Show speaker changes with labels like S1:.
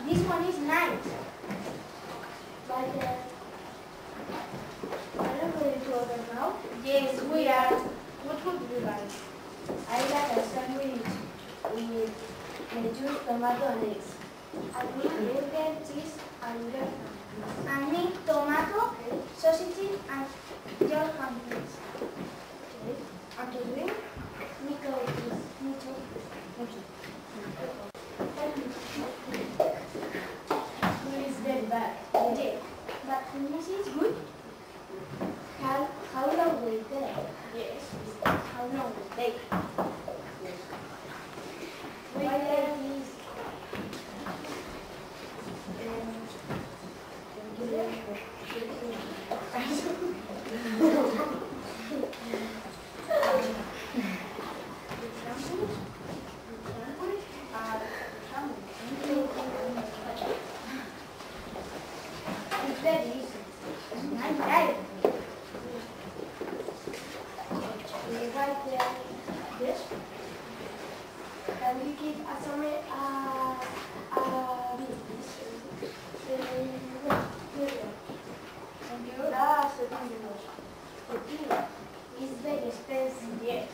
S1: This one is nice. But are you going to order now? Yes, we are. What would you like? I like a sandwich with lettuce, tomato, and eggs. I need burger, cheese, and your pancakes. I need tomato, sausage, and your pancakes. Okay. And to drink? Nico, please. Nico. Thank you. Bad. Okay. But English is good. How long will it take? Yes. How long will it take? Why like this? Very easy. I'm right. Right there. This. Can we keep a summary? It's very expensive. Yes.